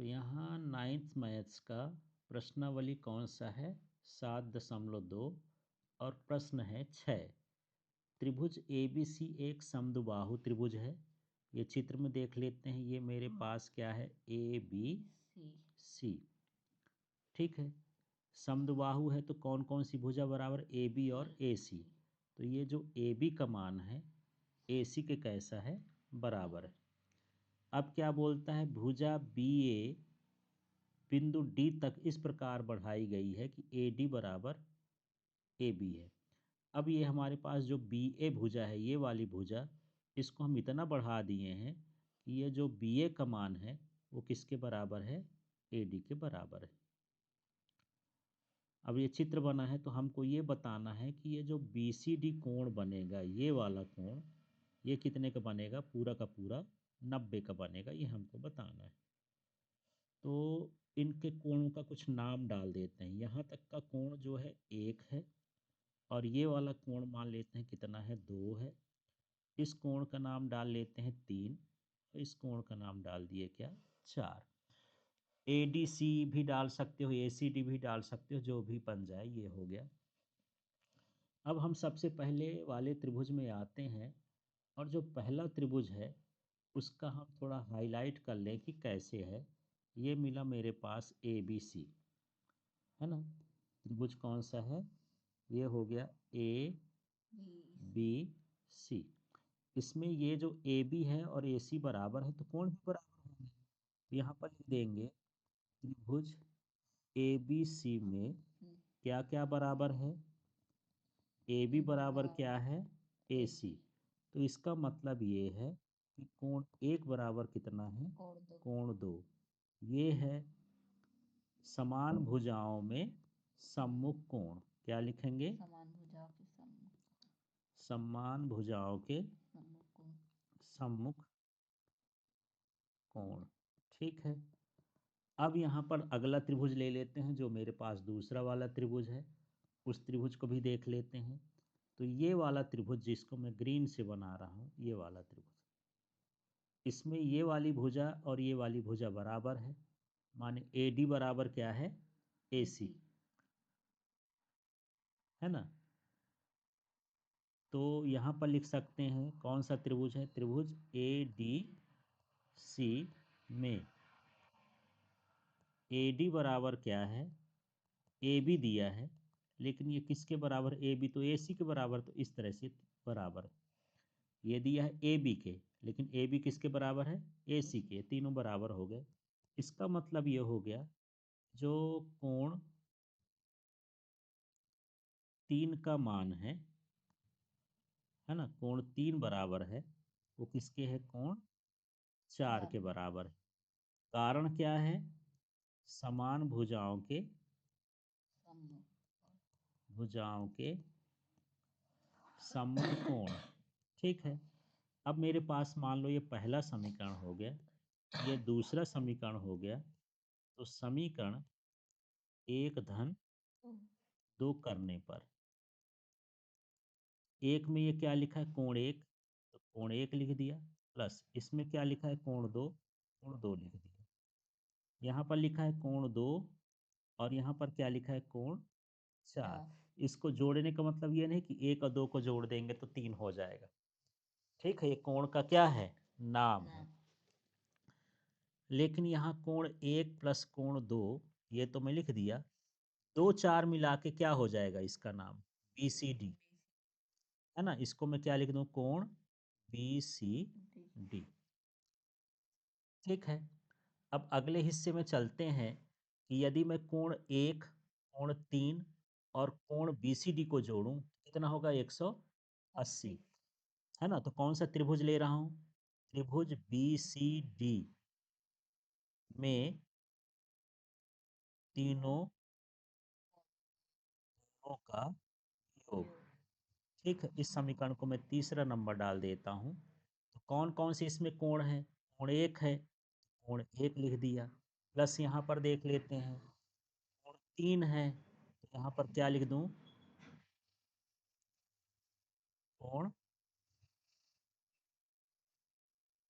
तो यहाँ 9th maths का प्रश्नावली कौन सा है? 7.2 और प्रश्न है 6। त्रिभुज ABC एक समद्विबाहु त्रिभुज है। ये चित्र में देख लेते हैं। ये मेरे पास क्या है? ABC। ठीक है। समद्विबाहु है तो कौन कौन सी भुजा बराबर? AB और AC। तो ये जो AB का मान है AC के कैसा है? बराबर है। अब क्या बोलता है? भुजा BA बिंदु D तक इस प्रकार बढ़ाई गई है कि AD बराबर AB है। अब ये हमारे पास जो BA भुजा है, ये वाली भुजा, इसको हम इतना बढ़ा दिए हैं कि ये जो BA का मान है वो किसके बराबर है? AD के बराबर है। अब ये चित्र बना है तो हमको ये बताना है कि ये जो BCD कोण बनेगा, ये वाला कोण, ये कितने का बनेगा? पूरा का पूरा 90 का बनेगा। ये हमको बताना है। तो इनके कोणों का कुछ नाम डाल देते हैं। यहाँ तक का कोण जो है 1 है और ये वाला कोण मान लेते हैं कितना है? 2 है। इस कोण का नाम डाल लेते हैं 3 और इस कोण का नाम डाल दिए क्या? 4। ADC भी डाल सकते हो, ACD भी डाल सकते हो, जो भी बन जाए। ये हो गया। अब हम सबसे पहले वाले त्रिभुज में आते हैं और जो पहला त्रिभुज है उसका हम थोड़ा हाईलाइट कर लें कि कैसे है। ये मिला मेरे पास ABC, है ना? त्रिभुज कौन सा है? ये हो गया ABC। इसमें ये जो AB है और AC बराबर है तो कोण भी बराबर होंगे। तो यहाँ पर लिख देंगे त्रिभुज ABC में क्या क्या बराबर है? AB बराबर क्या है? AC। तो इसका मतलब ये है कि कोण 1 बराबर कितना है? कोण 2। ये है समान भुजाओं में सम्मुख कोण। क्या लिखेंगे? समान भुजाओं के सम्मुख कोण। ठीक है। अब यहाँ पर अगला त्रिभुज ले लेते हैं, जो मेरे पास दूसरा वाला त्रिभुज है। उस त्रिभुज को भी देख लेते हैं। तो ये वाला त्रिभुज जिसको मैं ग्रीन से बना रहा हूँ, ये वाला त्रिभुज, इसमें ये वाली भुजा और ये वाली भुजा बराबर है। माने AD बराबर क्या है? AC, है ना? तो यहाँ पर लिख सकते हैं कौन सा त्रिभुज है? त्रिभुज ADC में AD बराबर क्या है? AB दिया है, लेकिन ये किसके बराबर? AB तो AC के बराबर। तो इस तरह से बराबर, ये दिया है AB के, लेकिन AB किसके बराबर है? AC के। तीनों बराबर हो गए। इसका मतलब ये हो गया जो कोण 3 का मान है ना? कोण 3 बराबर है, वो किसके है? कोण 4 के बराबर है। कारण क्या है? समान भुजाओं के सम्मुख कोण। ठीक है। अब मेरे पास मान लो ये पहला समीकरण हो गया, ये दूसरा समीकरण हो गया। तो समीकरण 1-2 करने पर, एक में ये क्या लिखा है? कोण 1, तो कोण 1 लिख दिया, प्लस इसमें क्या लिखा है? कोण 2, कोण 2 लिख दिया। यहाँ पर लिखा है कोण 2 और यहाँ पर क्या लिखा है? कोण 4। इसको जोड़ने का मतलब ये नहीं कि 1 और 2 को जोड़ देंगे तो 3 हो जाएगा। ठीक है, ये कोण का क्या है? नाम है। लेकिन यहाँ कोण 1 प्लस कोण 2, ये तो मैं लिख दिया। 2 4 मिला के क्या हो जाएगा इसका नाम? BCD, है ना? इसको मैं क्या लिख दूं? कोण BCD। ठीक है। अब अगले हिस्से में चलते हैं कि यदि मैं कोण 1, कोण 3 और कोण BCD को जोड़ूं तो कितना होगा? 180, है ना? तो कौन सा त्रिभुज ले रहा हूं? त्रिभुज BCD में तीनों कोणों का योग। ठीक है। इस समीकरण को मैं तीसरा नंबर डाल देता हूं। तो कौन कौन से इसमें कोण है? कोण 1 है, कोण 1 लिख दिया, प्लस यहाँ पर देख लेते हैं कोण 3 है, तो यहाँ पर क्या लिख दूं? कोण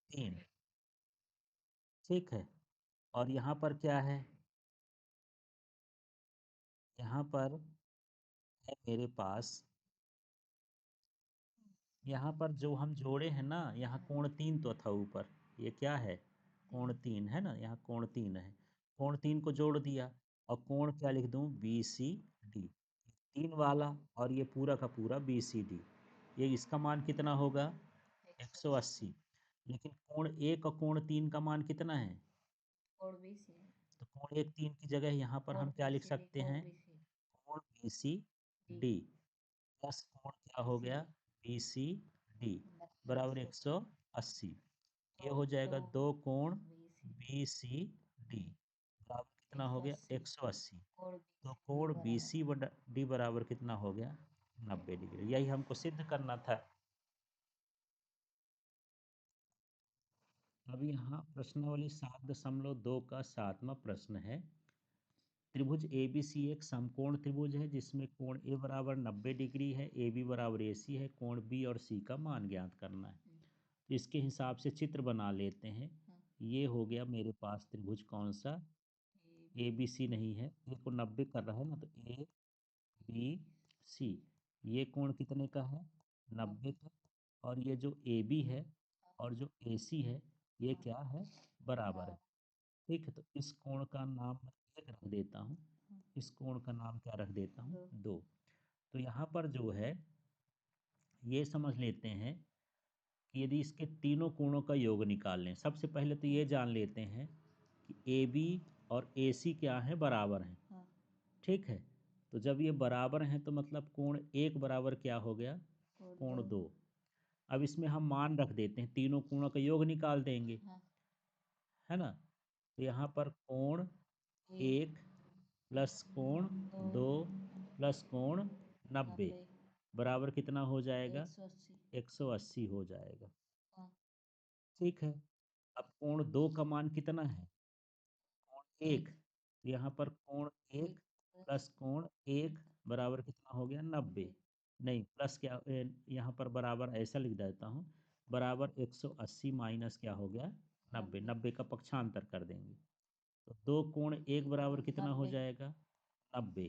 3। ठीक है। और यहाँ पर क्या है, यहाँ पर है मेरे पास, यहाँ पर जो हम जोड़े हैं ना, यहाँ कोण 3 तो था ऊपर, ये क्या है, कोण 3 है ना, यहाँ कोण 3 है, कोण 3 को जोड़ दिया, और कोण क्या लिख दूँ, बी सी डी, 3 वाला, और ये पूरा का पूरा बी सी डी, ये इसका मान कितना होगा, 180। लेकिन कोण 1 और कोण 3 का मान कितना है, कोण बी सी, तो कोण 1 3 की जगह यहाँ पर हम क्या लिख सकते हैं, कोण बी सी डी प्लस कोण क्या हो गया, बी सी डी बराबर 180। ये हो जाएगा दो कोण बी सी डी बराबर कितना हो गया, 180। तो कोण बी सी डी बराबर कितना हो गया, 90 डिग्री। यही हमको सिद्ध करना था। अब यहाँ प्रश्नावली 7.2 का 7वां प्रश्न है, त्रिभुज ए बी सी एक समकोण त्रिभुज है जिसमें कोण ए बराबर 90 डिग्री है, ए बी बराबर ए सी है, कोण बी और सी का मान ज्ञात करना है। तो इसके हिसाब से चित्र बना लेते हैं। ये हो गया मेरे पास त्रिभुज कौन सा, ए बी सी नहीं है, ए को 90 कर रहा है ना, तो ए बी सी, ये कोण कितने का है, 90 का, और ये जो ए बी है और जो ए सी है ये क्या है, बराबर है। ठीक है, तो इस कोण का नाम मैं एक रख देता हूँ, इस कोण का नाम क्या रख देता हूँ, 2। तो यहाँ पर जो है ये समझ लेते हैं कि यदि इसके तीनों कोणों का योग निकाल लें, सबसे पहले तो ये जान लेते हैं कि ए बी और ए सी क्या है, बराबर हैं। ठीक है, तो जब ये बराबर हैं तो मतलब कोण 1 बराबर क्या हो गया, कोण 2। अब इसमें हम मान रख देते हैं, तीनों कोणों का योग निकाल देंगे, है ना। तो यहाँ पर कोण 1 प्लस कोण 2 प्लस कोण 90 बराबर कितना हो जाएगा, 180 हो जाएगा। ठीक है, अब कोण 2 का मान कितना है, कोण 1, यहाँ पर कोण 1 प्लस कोण 1 बराबर कितना हो गया, 90। नहीं प्लस क्या, यहाँ पर बराबर ऐसा लिख देता हूँ, बराबर 180 माइनस क्या हो गया, 90, 90 का पक्षांतर कर देंगे, तो 2 कोण 1 बराबर कितना हो जाएगा, 90।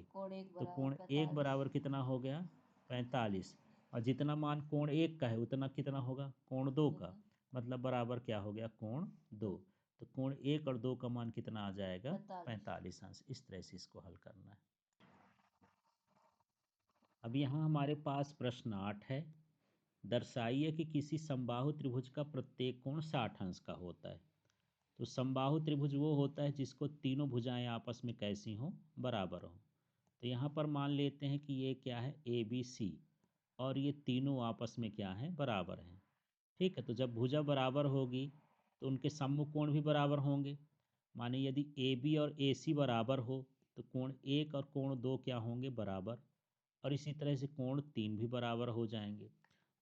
तो कोण 1 बराबर कितना हो गया, 45, और जितना मान कोण 1 का है उतना कितना होगा, कोण 2 का, मतलब बराबर क्या हो गया, कोण 2। तो कोण 1 और 2 का मान कितना आ जाएगा, 45 अंश। इस तरह से इसको हल करना है। अब यहाँ हमारे पास प्रश्न 8 है, दर्शाइए कि किसी समबाहु त्रिभुज का प्रत्येक कोण 60 अंश का होता है। तो समबाहु त्रिभुज वो होता है जिसको तीनों भुजाएं आपस में कैसी हों, बराबर हों। तो यहाँ पर मान लेते हैं कि ये क्या है, ए बी सी, और ये तीनों आपस में क्या है, बराबर हैं। ठीक है, तो जब भुजा बराबर होगी तो उनके सम्मुख कोण भी बराबर होंगे। माने यदि ए बी और ए सी बराबर हो तो कोण 1 और कोण 2 क्या होंगे, बराबर, और इसी तरह से कोण 3 भी बराबर हो जाएंगे।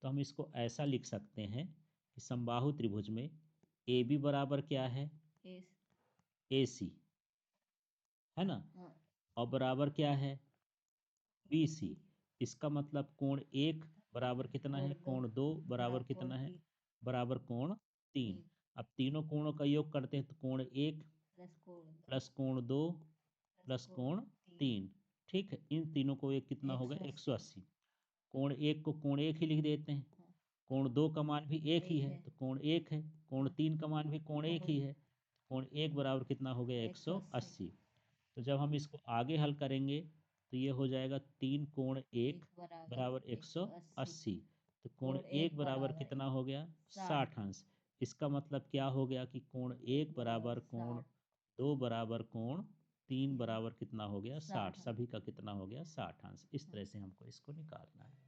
तो हम इसको ऐसा लिख सकते हैं कि समबाहु त्रिभुज में ए बी बराबर क्या है, ए सी, है ना, और बराबर क्या है, बी सी। इसका मतलब कोण 1 बराबर कितना है, कोण 2 बराबर कितना है, बराबर कोण 3। अब तीनों कोणों का योग करते हैं तो कोण 1 प्लस कोण 2 प्लस कोण 3। ठीक है, इन तीनों को एक कितना होगा, 180। कोण 1 को कोण 1 ही लिख देते हैं, कोण 2 का मान भी 1 ही है तो कोण 1 है, कोण 3 का मान भी कोण 1 ही है, कोण 1 बराबर कितना हो गया, 180। तो जब हम इसको आगे हल करेंगे तो ये हो जाएगा 3 कोण 1 बराबर 180। तो कोण 1 बराबर कितना हो गया, 60 अंश। इसका मतलब क्या हो गया कि कोण 1 बराबर कोण 2 बराबर कोण 3 बराबर कितना हो गया, 60, सभी का कितना हो गया, 60 अंश। इस तरह से हमको इसको निकालना है।